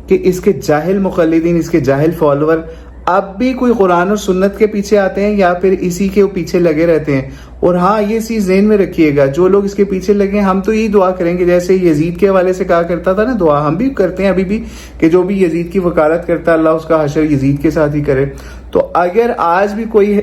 کہ اس کے جاہل مقلدین، اس کے جاہل فالوور اب بھی کوئی قرآن اور سنت کے پیچھے آتے ہیں یا پھر اسی کے پیچھے لگے رہتے ہیں. اور ہاں یہ چیز ذہن میں رکھیے گا، جو لوگ اس کے پیچھے لگے ہم تو یہی دعا کریں گے جیسے یزید کے حوالے سے کہا کرتا تھا نا، دعا ہم بھی کرتے ہیں ابھی بھی کہ جو بھی یزید کی وکالت کرتا ہے اللہ اس کا حشر یزید کے ساتھ ہی کرے. تو اگر آج بھی کوئی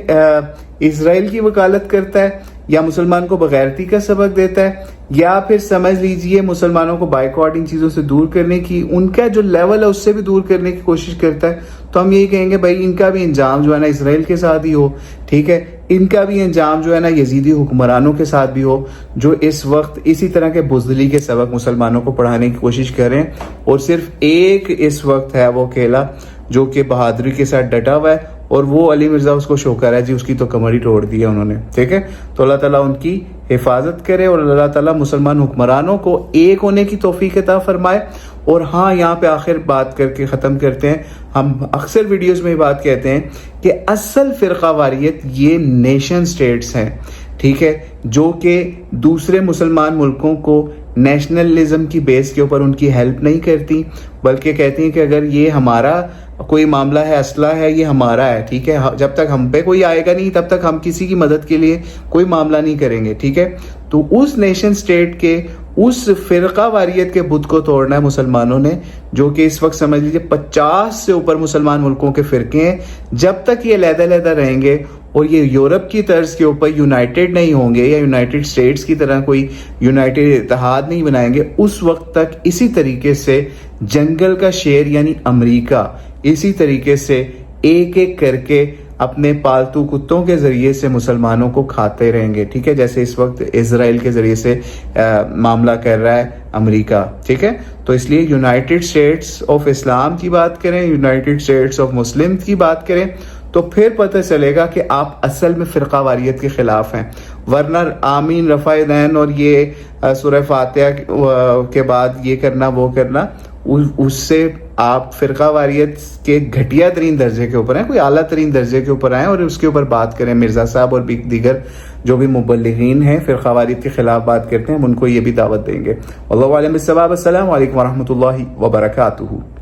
اسرائیل کی وکالت کرتا ہے یا مسلمان کو بغیرتی کا سبق دیتا ہے یا پھر سمجھ لیجئے مسلمانوں کو بائیکاٹ ان چیزوں سے دور کرنے کی، ان کا جو لیول ہے اس سے بھی دور کرنے کی کوشش کرتا ہے، تو ہم یہی کہیں گے بھائی ان کا بھی انجام جو ہے نا اسرائیل کے ساتھ ہی ہو. ٹھیک ہے، ان کا بھی انجام جو ہے نا یزیدی حکمرانوں کے ساتھ بھی ہو جو اس وقت اسی طرح کے بزدلی کے سبق مسلمانوں کو پڑھانے کی کوشش کریں. اور صرف ایک اس وقت ہے وہ اکیلا جو کہ بہادری کے ساتھ ڈٹا ہوا ہے، اور وہ علی مرزا اس کو شوکر ہے جی، اس کی تو کمر ہی توڑ دی ہے انہوں نے. ٹھیک ہے، تو اللہ تعالیٰ ان کی حفاظت کرے اور اللہ تعالیٰ مسلمان حکمرانوں کو ایک ہونے کی توفیق عطا فرمائے. اور ہاں یہاں پہ آخر بات کر کے ختم کرتے ہیں، ہم اکثر ویڈیوز میں بات کہتے ہیں کہ اصل فرقہ واریت یہ نیشن سٹیٹس ہیں. ٹھیک ہے، جو کہ دوسرے مسلمان ملکوں کو نیشنلزم کی بیس کے اوپر ان کی ہیلپ نہیں کرتی، بلکہ کہتی ہیں کہ اگر یہ ہمارا کوئی معاملہ ہے، اسلحہ ہے، یہ ہمارا ہے. ٹھیک ہے، جب تک ہم پہ کوئی آئے گا نہیں تب تک ہم کسی کی مدد کے لیے کوئی معاملہ نہیں کریں گے. ٹھیک ہے، تو اس نیشن سٹیٹ کے اس فرقہ واریت کے بت کو توڑنا ہے مسلمانوں نے، جو کہ اس وقت سمجھ لیجیے 50 سے اوپر مسلمان ملکوں کے فرقے ہیں. جب تک یہ علیحدہ علیحدہ رہیں گے اور یہ یورپ کی طرز کے اوپر یونائٹڈ نہیں ہوں گے یا یونائٹڈ اسٹیٹس کی طرح کوئی یونائٹڈ اتحاد نہیں بنائیں گے، اس وقت تک اسی طریقے سے جنگل کا شیر یعنی امریکہ اسی طریقے سے ایک ایک کر کے اپنے پالتو کتوں کے ذریعے سے مسلمانوں کو کھاتے رہیں گے. ٹھیک ہے، جیسے اس وقت اسرائیل کے ذریعے سے معاملہ کر رہا ہے امریکہ. ٹھیک ہے، تو اس لیے یونائٹڈ اسٹیٹس آف اسلام کی بات کریں، یونائٹڈ اسٹیٹس آف مسلم کی بات کریں تو پھر پتہ چلے گا کہ آپ اصل میں فرقہ واریت کے خلاف ہیں. ورنہ آمین رفع دین اور یہ سورہ فاتحہ کے بعد یہ کرنا وہ کرنا، اس سے آپ فرقہ واریت کے گھٹیا ترین درجے کے اوپر ہیں، کوئی اعلیٰ ترین درجے کے اوپر آئیں اور اس کے اوپر بات کریں. مرزا صاحب اور دیگر جو بھی مبلغین ہیں فرقہ واریت کے خلاف بات کرتے ہیں، ہم ان کو یہ بھی دعوت دیں گے. واللہ اعلم بالصواب. السلام علیکم ورحمۃ اللہ وبرکاتہ.